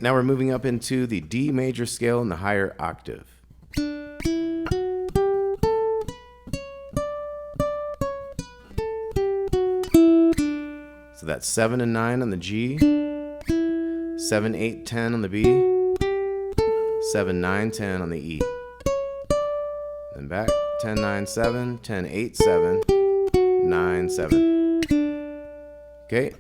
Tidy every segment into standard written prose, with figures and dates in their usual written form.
Now we're moving up into the D major scale in the higher octave. So that's 7 and 9 on the G, 7, 8, 10 on the B, 7, 9, 10 on the E. Then back, 10, 9, 7, 10, 8, 7, 9, 7. Okay.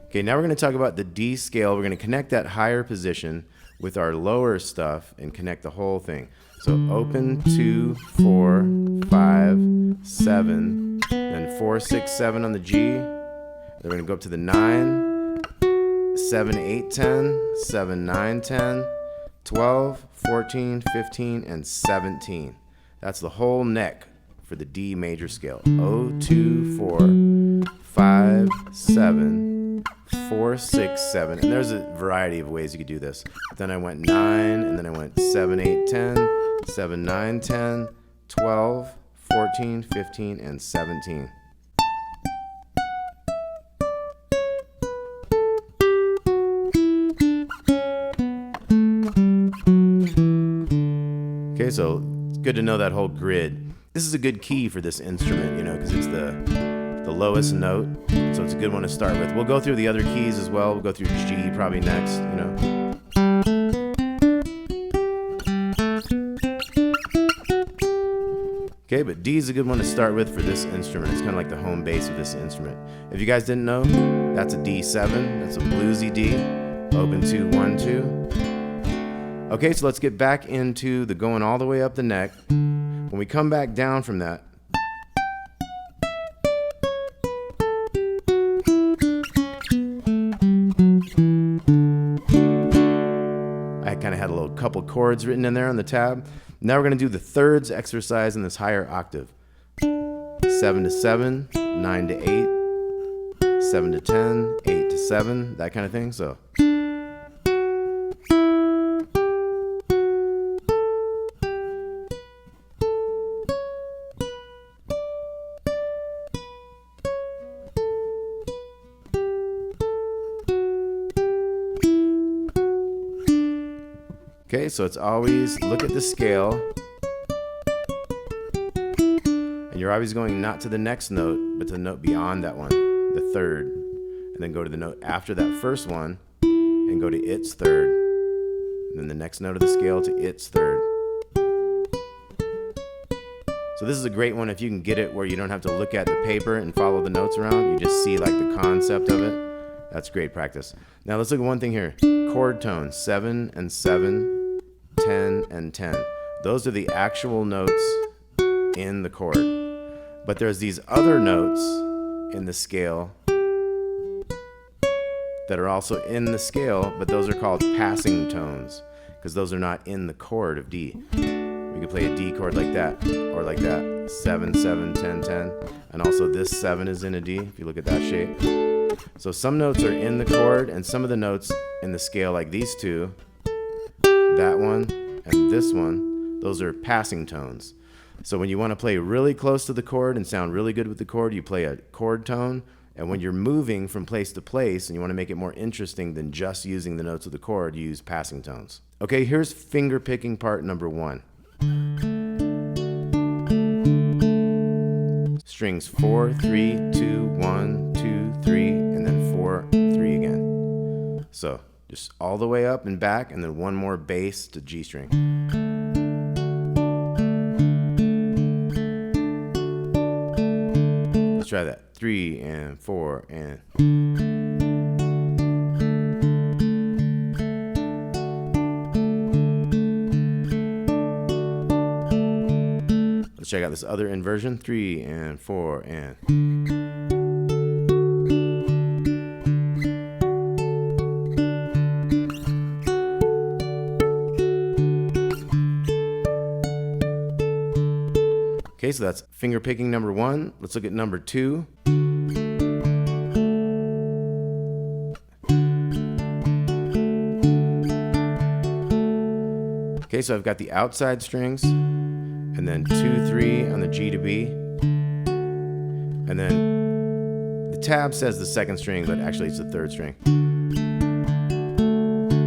Okay, now we're going to talk about the D scale. We're going to connect that higher position with our lower stuff and connect the whole thing. So open 2, 4, 5, 7, then 4, 6, 7 on the G. Then we're going to go up to the 9, 7, 8, 10, 7, 9, 10, 12, 14, 15, and 17. That's the whole neck for the D major scale. 0, 2, 4, 5, 7, 4, 6, 7. And there's a variety of ways you could do this. Then I went 9, and then I went 7, 8, 10, 7, 9, 10, 12, 14, 15, and 17. Okay, so it's good to know that whole grid. This is a good key for this instrument, you know, because it's the lowest note, so it's a good one to start with. We'll go through the other keys as well. We'll go through G probably next, you know. Okay, but D is a good one to start with for this instrument. It's kind of like the home base of this instrument. If you guys didn't know, that's a D7. That's a bluesy D. Open 2, 1, 2. Okay, so let's get back into the going all the way up the neck. When we come back down from that, I kind of had a little couple chords written in there on the tab. Now we're going to do the thirds exercise in this higher octave. 7 to 7, 9 to 8, 7 to 10, 8 to 7, that kind of thing. So okay, so it's always look at the scale, and you're always going not to the next note, but to the note beyond that one, the third, and then go to the note after that first one, and go to its third, and then the next note of the scale to its third. So this is a great one if you can get it where you don't have to look at the paper and follow the notes around. You just see like the concept of it. That's great practice. Now let's look at one thing here. Chord tones, 7 and 7. 10 and 10. Those are the actual notes in the chord. But there's these other notes in the scale that are also in the scale, but those are called passing tones because those are not in the chord of D. We could play a D chord like that or like that. 7, 7, 10, 10. And also this 7 is in a D if you look at that shape. So some notes are in the chord and some of the notes in the scale like these two, that one and this one, those are passing tones. So when you want to play really close to the chord and sound really good with the chord, you play a chord tone. And when you're moving from place to place and you want to make it more interesting than just using the notes of the chord, you use passing tones. Okay, here's finger picking part number 1. Strings 4, 3, 2, 1, 2, 3, and then 4, 3 again. So just all the way up and back, and then one more bass to G string. Let's try that. 3 and 4 and. Let's check out this other inversion. 3 and 4 and. Okay, so that's finger picking number 1. Let's look at number 2. Okay, so I've got the outside strings, and then 2, 3 on the G to B, and then the tab says the second string, but actually it's the third string.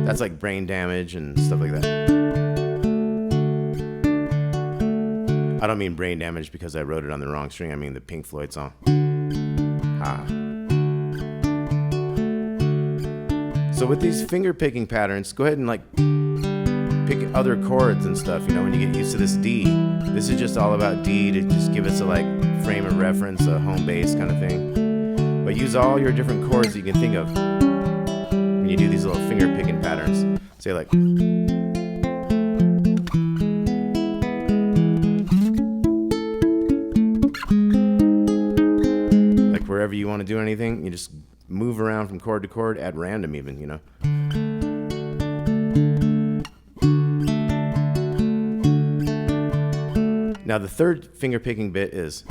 That's like brain damage and stuff like that. I don't mean brain damage because I wrote it on the wrong string. I mean the Pink Floyd song. So with these finger picking patterns, go ahead and like pick other chords and stuff, you know, when you get used to this D. This is just all about D to just give us a like frame of reference, a home base kind of thing. But use all your different chords that you can think of when you do these little finger picking patterns. Say like, wherever you want to do anything, you just move around from chord to chord at random even, you know. Now the third finger picking bit is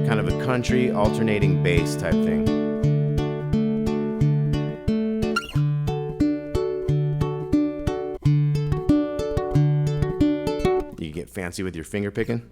kind of a country alternating bass type thing. You get fancy with your finger picking.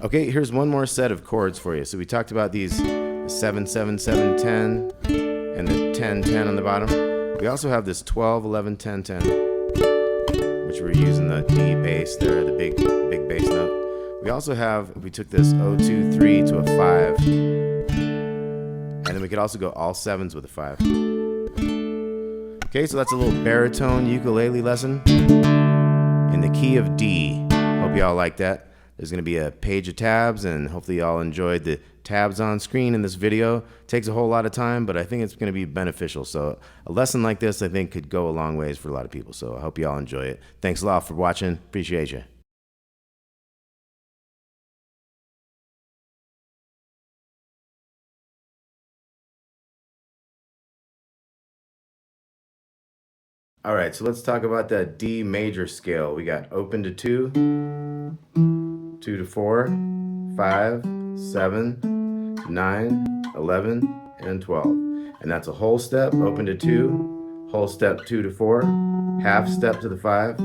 Okay, here's one more set of chords for you. So we talked about these 7, 7, 7, 10, and the 10, 10 on the bottom. We also have this 12, 11, 10, 10, which we're using the D bass there, the big bass note. We also have, we took this 0, 2, 3 to a 5, and then we could also go all 7s with a 5. Okay, so that's a little baritone ukulele lesson in the key of D. Hope y'all like that. There's going to be a page of tabs, and hopefully y'all enjoyed the tabs on screen in this video. It takes a whole lot of time, but I think it's going to be beneficial. So a lesson like this, I think, could go a long ways for a lot of people. So I hope y'all enjoy it. Thanks a lot for watching. Appreciate you. All right, so let's talk about that D major scale. We got open to 2, 2 to 4, 5, 7, 9, 11, and 12. And that's a whole step, open to 2, whole step 2 to 4, half step to the 5,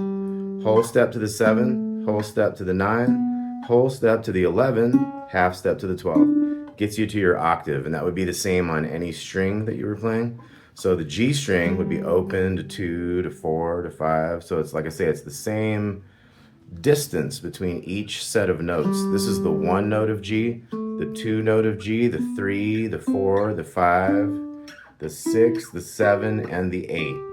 whole step to the 7, whole step to the 9, whole step to the 11, half step to the 12. Gets you to your octave, and that would be the same on any string that you were playing. So the G string would be open to 2 to 4 to 5. So it's like I say, it's the same distance between each set of notes. This is the 1 note of G, the 2 note of G, the 3, the 4, the 5, the 6, the 7, and the 8.